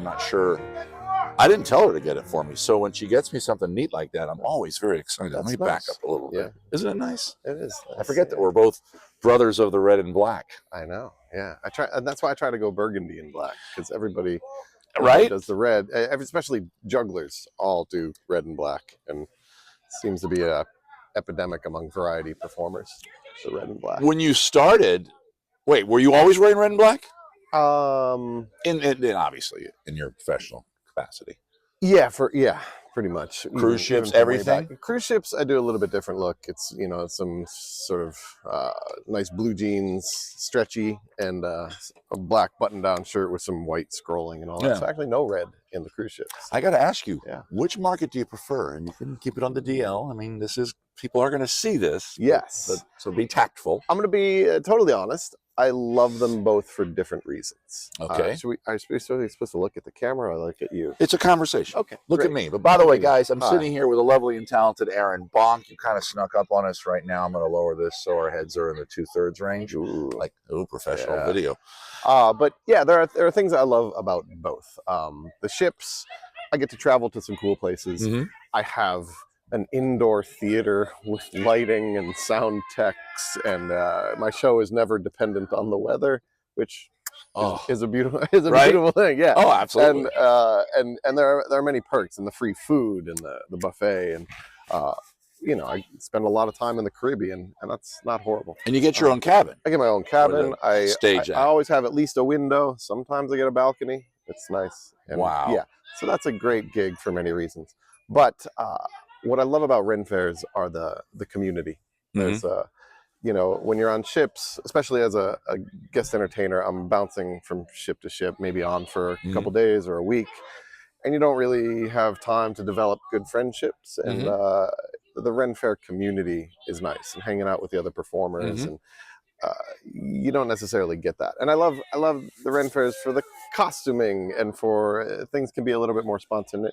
not sure. I didn't tell her to get it for me. So when she gets me something neat like that, I'm always very excited. Let me back up a little bit. Isn't it nice? It is. Nice. I forget that we're both brothers of the red and black. I know. Yeah. I try, and that's why I try to go burgundy and black, because everybody does the red. Especially jugglers all do red and black, and it seems to be a epidemic among variety performers. The red and black. When you started, wait, were you always wearing red and black? In obviously in your professional capacity. Yeah, pretty much. Cruise ships, everything. Cruise ships, I do a little bit different look. It's some sort of nice blue jeans, stretchy, and a black button-down shirt with some white scrolling and all that. So actually, no red in the cruise ships. I got to ask you, which market do you prefer? And you can keep it on the DL. I mean, people are going to see this. Yes. So be tactful. I'm going to be totally honest. I love them both for different reasons. Okay. Are we supposed to look at the camera or look at you? It's a conversation. Okay. Look at me. But by the way, guys, I'm sitting here with a lovely and talented Aaron Bonk. You kind of snuck up on us right now. I'm going to lower this so our heads are in the 2/3 range. Professional video. But yeah, there are things I love about both. The ships, I get to travel to some cool places. I have an indoor theater with lighting and sound techs, and my show is never dependent on the weather, which is a beautiful beautiful thing. Yeah. Oh, absolutely. And there are many perks, and the free food and the buffet, and I spend a lot of time in the Caribbean, and that's not horrible. And you get your own cabin. I get my own cabin. I always have at least a window. Sometimes I get a balcony. It's nice. And wow. Yeah. So that's a great gig for many reasons. But what I love about Ren Fairs are the community. There's when you're on ships, especially as a guest entertainer, I'm bouncing from ship to ship, maybe on for a couple days or a week, and you don't really have time to develop good friendships. And the Ren Fair community is nice, and hanging out with the other performers, and you don't necessarily get that. And I love the Ren Fairs for the costuming, and for things can be a little bit more spontaneous.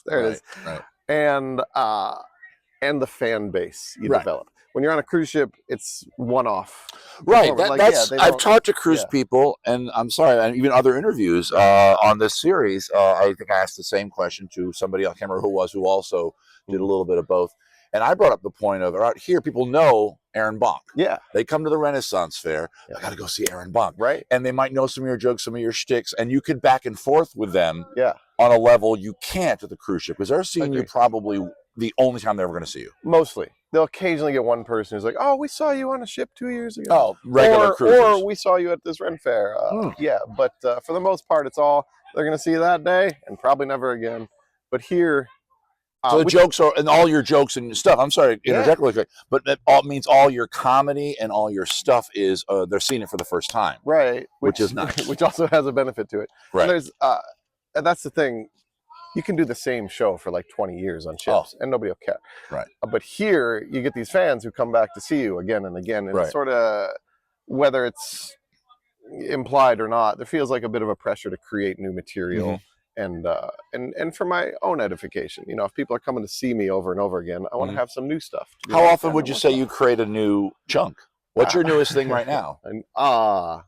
There it is. Right. And the fan base you develop. When you're on a cruise ship, it's one-off. Right. I've talked to cruise people, and I'm sorry, and even other interviews on this series. I think I asked the same question to somebody, I can't remember who it was, who also did a little bit of both. And I brought up the point of, out here, people know Aaron Bonk. Yeah. They come to the Renaissance Fair. I got to go see Aaron Bonk. Right. And they might know some of your jokes, some of your shticks, and you could back and forth with them on a level you can't at the cruise ship, because they're seeing you probably the only time they're ever going to see you. Mostly. They'll occasionally get one person who's like, oh, we saw you on a ship 2 years ago. Oh, regular cruisers. Or we saw you at this Ren Fair. Yeah, but for the most part, it's all they're going to see you that day and probably never again. But here... So the jokes are, and all your jokes and stuff, I'm sorry to interject really quick, but that all means all your comedy and all your stuff is, they're seeing it for the first time. Right. Which is nice. Which also has a benefit to it. Right. And and that's the thing. You can do the same show for like 20 years on ships and nobody will care. Right. But here you get these fans who come back to see you again and again. And it's sort of, whether it's implied or not, there feels like a bit of a pressure to create new material. And for my own edification, if people are coming to see me over and over again, I want to have some new stuff. How often would you say you create a new chunk? What's your newest thing right now? Hard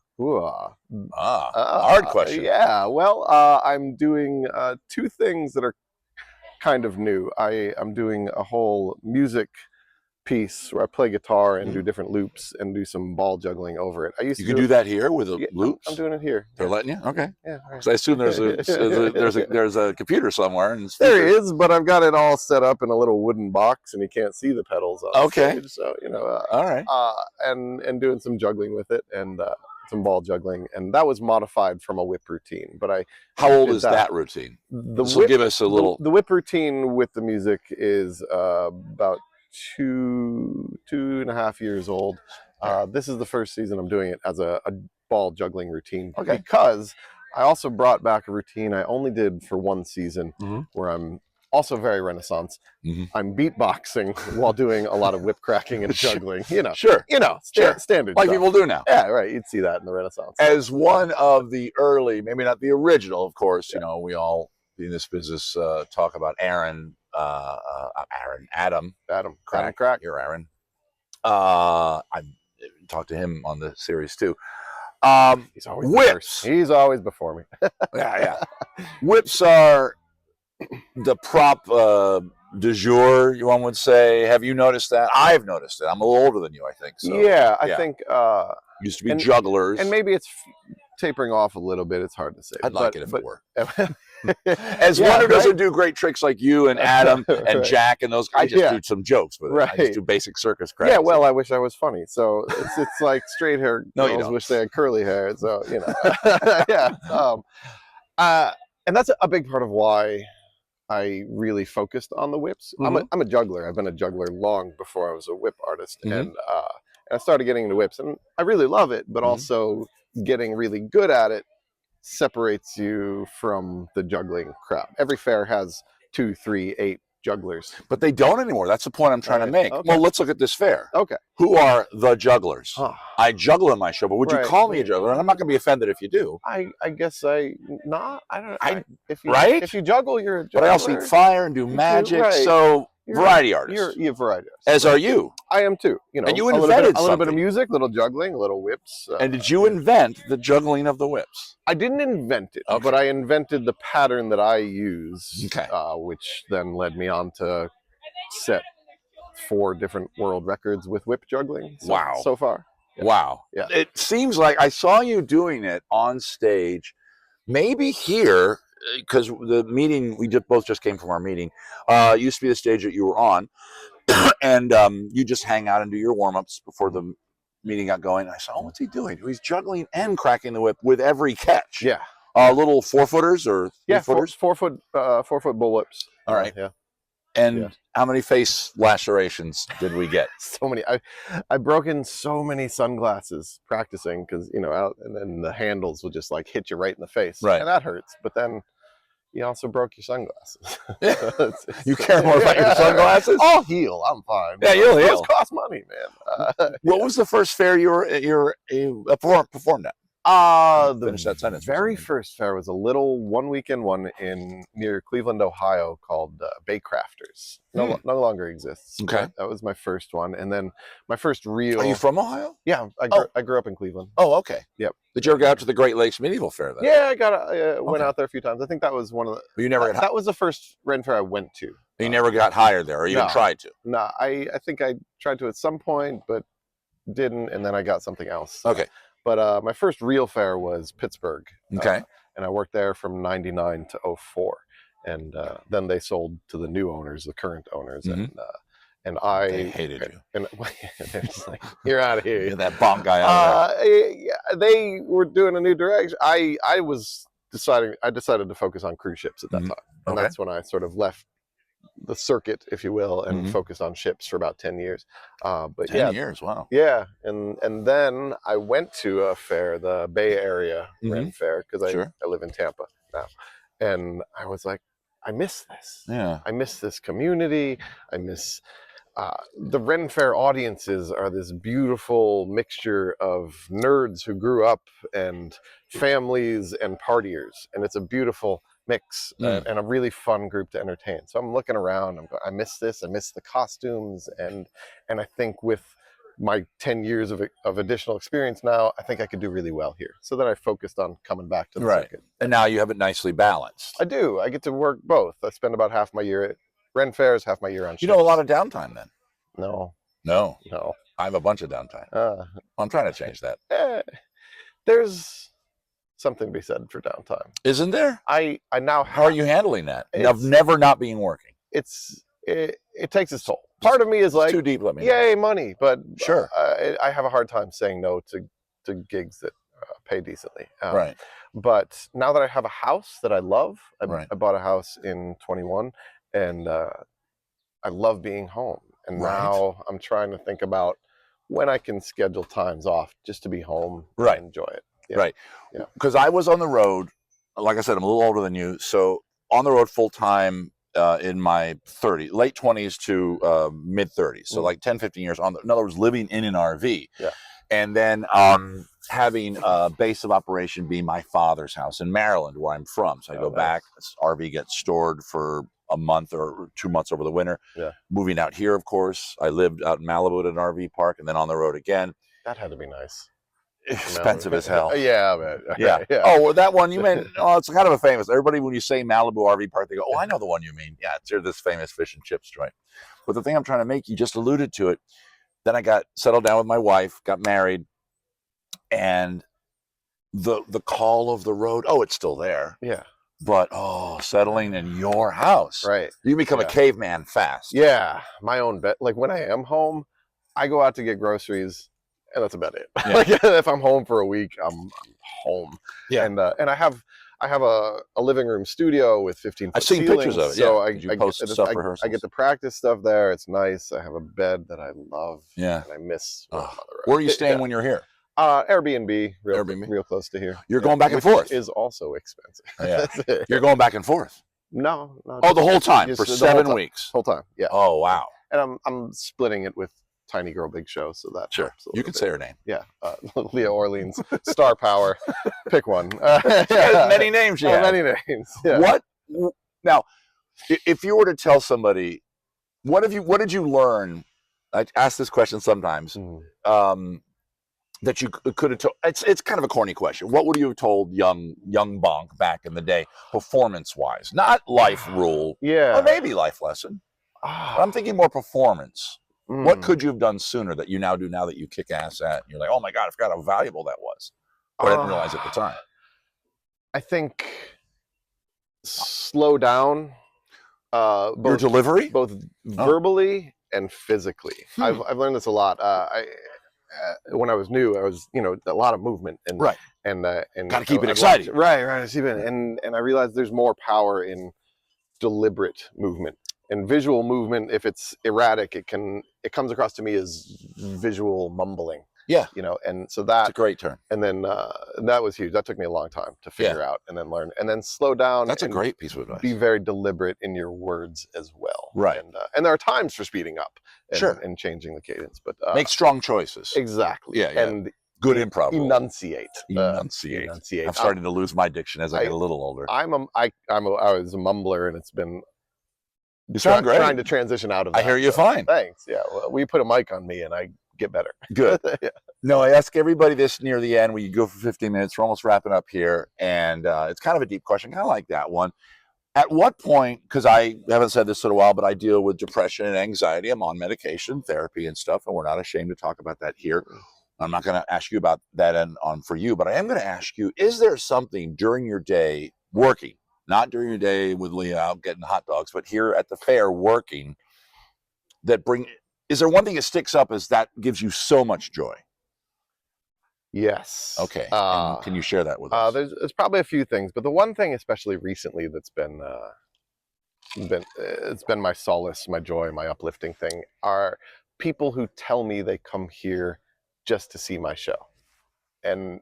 question. Yeah, well, I'm doing two things that are kind of new. I'm doing a whole music piece where I play guitar and do different loops and do some ball juggling over it. You can do that here with the loops? I'm doing it here. They're letting you? Okay. Yeah. So I assume there's a computer somewhere. And there is, but I've got it all set up in a little wooden box, and you can't see the pedals on stage. So, all right. And doing some juggling with it, and some ball juggling, and that was modified from a whip routine. But how old is that routine? This will give us a little. The whip routine with the music is about 2.5 years old. This is the first season I'm doing it as a ball juggling routine, because I also brought back a routine I only did for one season, where I'm also very Renaissance. I'm beatboxing while doing a lot of whip cracking and juggling. Standard like stuff. People do now. Yeah, right. You'd see that in the Renaissance. As one of the early, maybe not the original, of course. We all in this business talk about Adam Crack. You're Aaron. I've talked to him on the series too. He's always Whips. He's always before me. Yeah. Whips are the prop du jour, one would say. Have you noticed that? I've noticed it. I'm a little older than you, I think. So, yeah, I think used to be jugglers, and maybe it's tapering off a little bit. It's hard to say. I'd like it if it were. As one who doesn't do great tricks like you and Adam and Jack and those, I just do some jokes with it. I just do basic circus crap. Yeah, well, I wish I was funny. So it's like straight hair girls wish they had curly hair. So and that's a big part of why I really focused on the whips. I'm a juggler. I've been a juggler long before I was a whip artist, and I started getting into whips, and I really love it. But also getting really good at it separates you from the juggling crowd. Every fair has 2, 3, 8 jugglers, but they don't anymore. That's the point I'm trying to make. Okay. Well, let's look at this fair. Okay. Who are the jugglers? I juggle in my show, but would you call me a juggler? And I'm not going to be offended if you do. I guess I don't. If you juggle, you're a juggler. But I also eat fire and do magic. So variety artist. You're a variety artist. As are you. I am too. And you invented a little bit of music, little juggling, little whips. And did you invent the juggling of the whips? I didn't invent it, but I invented the pattern that I use, which then led me on to set 4 different world records with whip juggling. So far. Yeah. Wow. Yeah. It seems like I saw you doing it on stage, maybe here, because the meeting, we both just came from our meeting, used to be the stage that you were on, and you just hang out and do your warm-ups before the meeting got going. And I said, what's he doing? He's juggling and cracking the whip with every catch. Yeah. Little 4-footers or 3-footers? 4-foot bull whips. All right. And how many face lacerations did we get? So many. I've broken so many sunglasses practicing because, and then the handles will just like hit you right in the face. Right. And that hurts. But then you also broke your sunglasses. You care more about your sunglasses? I'll heal. I'm fine. Yeah, you'll heal. Those cost money, man. What was the first fair you performed at? Finish that sentence. Very first fair was a little one-weekend one near Cleveland, Ohio, called Baycrafters. No longer exists. Okay, that was my first one, and then my first real. Are you from Ohio? Yeah, I grew up in Cleveland. Oh, okay. Yep. Did you ever go out to the Great Lakes Medieval Fair then? Yeah, I went out there a few times. I think that was one of the. But you never got. That was the first Ren Fair I went to. You never got hired there, or even tried to? No, I think I tried to at some point, but didn't, and then I got something else. Okay. But my first real fair was Pittsburgh. Okay. And I worked there from 99 to 04. And then they sold to the new owners, the current owners. And they hated you. And they're just like, you're out of here. You're that Bonk guy out of there. They were doing a new direction. I decided to focus on cruise ships at that time. And that's when I sort of left the circuit, if you will, and focused on ships for about 10 years. But 10 years, wow. Yeah, and then I went to a fair, the Bay Area Ren Fair, because I live in Tampa now. And I was like, I miss this. Yeah. I miss this community. I miss... the Ren Fair audiences are this beautiful mixture of nerds who grew up and families and partiers. And it's a beautiful mix and a really fun group to entertain. So I'm looking around, I miss this, I miss the costumes, and I think with my 10 years of additional experience now, I think I could do really well here. So then I focused on coming back to the circuit. And now you have it nicely balanced. I do. I get to work both. I spend about half my year at Ren Fairs, half my year on ships. You know a lot of downtime then? No. I have a bunch of downtime. I'm trying to change that. There's something to be said for downtime. Isn't there? I now. How are you handling that? Of never not being working. It takes its toll. Part of me is like, it's too deep. Let me. Yay, money, but sure. I have a hard time saying no to gigs that pay decently. Right. But now that I have a house that I love, I bought a house in 21, and I love being home. And now I'm trying to think about when I can schedule times off just to be home and enjoy it. Yeah. Right. Because I was on the road, like I said, I'm a little older than you. So on the road full time in my late 20s to mid 30s. So like 10, 15 years in other words, living in an RV. Yeah. And then having a base of operation be my father's house in Maryland, where I'm from. So I go back, this RV gets stored for a month or 2 months over the winter. Yeah. Moving out here, of course. I lived out in Malibu at an RV park and then on the road again. That had to be nice. expensive as hell. Yeah, man. Yeah. Yeah. Oh, well, that one you meant. Oh, it's kind of a famous. Everybody, when you say Malibu RV Park, they go, "Oh, I know the one you mean." Yeah, it's this famous fish and chips joint. But the thing I'm trying to make, you just alluded to it. Then I got settled down with my wife, got married, and the call of the road. Oh, it's still there. Yeah. But settling in your house, right? You become a caveman fast. Yeah, my own bed. Like when I am home, I go out to get groceries, and that's about it. Yeah. Like if I'm home for a week, I'm home. Yeah, and I have a living room studio with 15-foot I've seen ceilings, pictures of it. So I post stuff rehearsals. I get to practice stuff there. It's nice. I have a bed that I love. Yeah, and I miss. Where are you staying when you're here? Airbnb, real close to here. You're going back and forth. Is also expensive. Yeah, you're going back and forth. No. Oh, the whole time for 7 weeks. Whole time. Yeah. Oh wow. And I'm splitting it with Tiny Girl Big Show, so that sure. You can say her name. Yeah, Leah Orleans, Star Power. Pick one. Many names. Yeah, many names. Yeah. What now? If you were to tell somebody, what did you learn? I ask this question sometimes. That you could have told. It's kind of a corny question. What would you have told young Bonk back in the day, performance wise, not life rule, or maybe life lesson? I'm thinking more performance. What could you have done sooner that you now do now that you kick ass at? And you're like, oh my God, I forgot how valuable that was. But I didn't realize at the time. I think slow down. Your delivery, both verbally and physically. I've learned this a lot. When I was new, I was a lot of movement and got to keep it exciting. Right. And I realized there's more power in deliberate movement. And visual movement, if it's erratic, it comes across to me as visual mumbling. Yeah. And so that's a great term. And then that was huge. That took me a long time to figure out and then learn. And then slow down. That's a great piece of advice. Be very deliberate in your words as well. Right. And there are times for speeding up and, and changing the cadence. But make strong choices. Exactly. Yeah. And good improv. Enunciate. I'm starting to lose my diction as I get a little older. I was a mumbler, and it's been trying to transition out of that. I hear you fine. Thanks. Yeah. Well, we put a mic on me and I get better. Good. Yeah. No, I ask everybody this near the end. We go for 15 minutes. We're almost wrapping up here. And it's kind of a deep question, kind of like that one. At what point, because I haven't said this in a while, but I deal with depression and anxiety. I'm on medication, therapy and stuff, and we're not ashamed to talk about that here. I'm not going to ask you about that for you, but I am going to ask you, is there something during your day working, not during your day with Leah out getting hot dogs, but here at the fair working, is there one thing that sticks up as that gives you so much joy? Yes. Okay. Can you share that with us? There's probably a few things, but the one thing, especially recently, that's been my solace, my joy, my uplifting thing, are people who tell me they come here just to see my show. And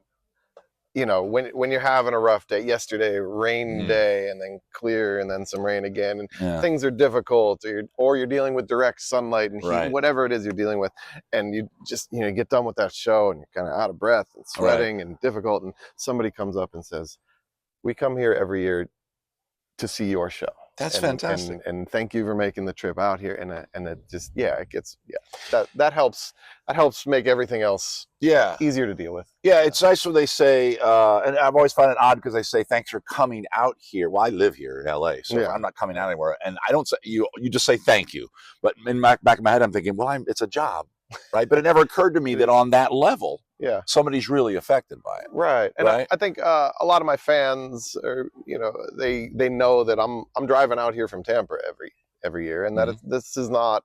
when you're having a rough day, yesterday rain day and then clear and then some rain again, and things are difficult, or you're dealing with direct sunlight and heat, whatever it is you're dealing with, and you just get done with that show and you're kind of out of breath and sweating and difficult, and somebody comes up and says, "We come here every year to see your show." That's fantastic. And thank you for making the trip out here. And it just, that helps make everything else easier to deal with. Yeah. It's nice when they say, and I've always found it odd because they say, thanks for coming out here. Well, I live here in LA, so I'm not coming out anywhere. And I don't say, you just say thank you. But in my back of my head, I'm thinking, well, it's a job, right? But it never occurred to me that on that level, somebody's really affected by it. Right. And I think a lot of my fans are, they know that I'm driving out here from Tampa every year, and that this is not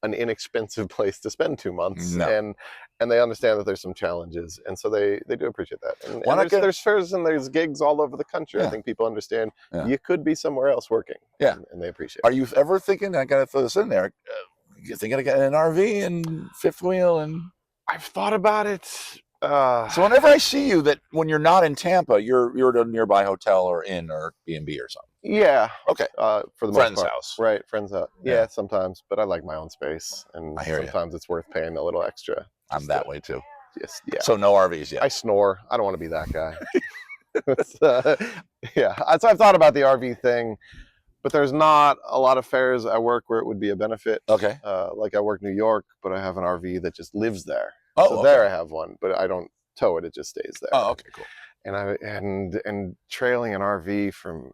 an inexpensive place to spend 2 months. No. And they understand that there's some challenges, and so they do appreciate that. And there's fairs and there's gigs all over the country. I think people understand you could be somewhere else working. Yeah. And they appreciate it. Are you ever thinking, I got to throw this in there, you're thinking of getting an RV and fifth wheel? And I've thought about it. So whenever I see you, that when you're not in Tampa, you're at a nearby hotel or inn or B&B or something. Yeah. Okay. For the friend's most part. house. Right. Friend's house. Yeah, sometimes, but I like my own space, and sometimes it's worth paying a little extra. I'm that way too. Just So no RVs yet. I snore. I don't want to be that guy. So I've thought about the RV thing, but there's not a lot of fairs I work where it would be a benefit. Okay. Like I work New York, but I have an RV that just lives there. Oh, there I have one, but I don't tow it; it just stays there. Oh, okay, cool. And trailing an RV from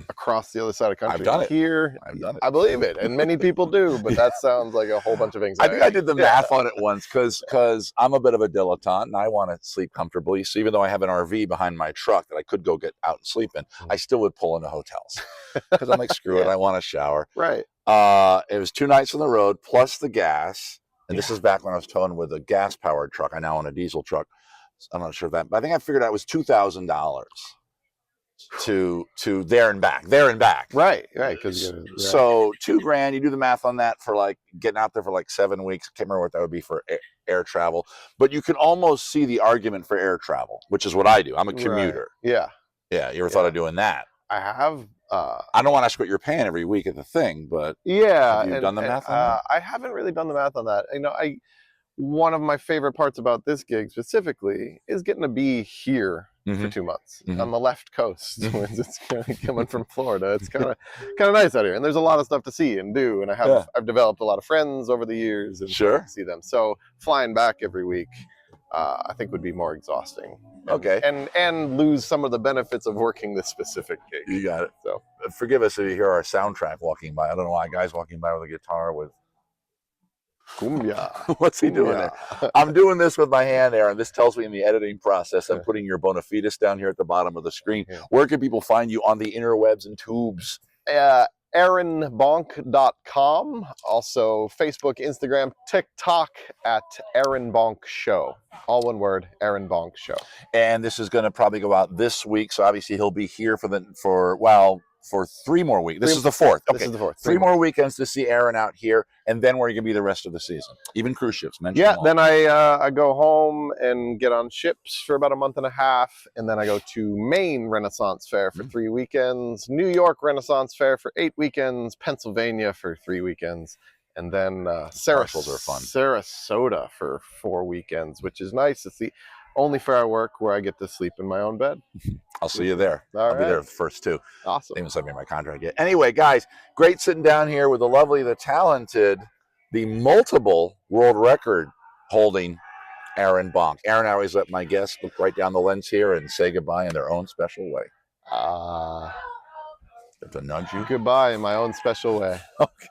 across the other side of the country. I've done it. Here, I've done it. I believe it, and many people do, but that sounds like a whole bunch of I anxiety. think I did the math on it once because I'm a bit of a dilettante and I want to sleep comfortably. So even though I have an RV behind my truck that I could go get out and sleep in, I still would pull into hotels because I'm like, screw it, I want to shower. Right. It was 2 nights on the road plus the gas, and this is back when I was towing with a gas-powered truck. I now own a diesel truck. I'm not sure of that, but I think I figured out it was $2,000 to there and back. Right. Because so $2,000. You do the math on that for like getting out there for like 7 weeks. I can't remember what that would be for air travel, but you can almost see the argument for air travel, which is what I do. I'm a commuter. Right. Yeah. You ever thought of doing that? I have. I don't want to ask what you're paying every week at the thing, but have you done the math on that? I haven't really done the math on that. One of my favorite parts about this gig specifically is getting to be here for 2 months on the left coast. It's kind of coming from Florida. It's kind of nice out here, and there's a lot of stuff to see and do. And I've developed a lot of friends over the years, and see them. So flying back every week, I think would be more exhausting. And lose some of the benefits of working this specific gig. You got it. So forgive us if you hear our soundtrack walking by. I don't know why a guy's walking by with a guitar with. Cumbia. What's he doing there? I'm doing this with my hand, Aaron. This tells me in the editing process I'm putting your bona fides down here at the bottom of the screen. Where can people find you on the interwebs and tubes? AaronBonk.com. Also Facebook, Instagram, TikTok at Aaron Bonk Show. All one word, Aaron Bonk Show. And this is going to probably go out this week, so obviously he'll be here for 3 more weeks. This is the 4th. Okay. This is the 4th. 3 more weekends to see Aaron out here, and then where are you going to be the rest of the season? Even cruise ships. Then I go home and get on ships for about a month and a half, and then I go to Maine Renaissance Faire for 3 weekends, New York Renaissance Faire for 8 weekends, Pennsylvania for 3 weekends, and then Sarasota for 4 weekends, which is nice. It's the only fair I work where I get to sleep in my own bed. I'll see you there. I'll be there the first 2. Awesome. They haven't sent me my contract yet. Anyway, guys, great sitting down here with the lovely, the talented, the multiple world record holding Aaron Bonk. Aaron, I always let my guests look right down the lens here and say goodbye in their own special way. Have to nudge you. Goodbye in my own special way. Okay.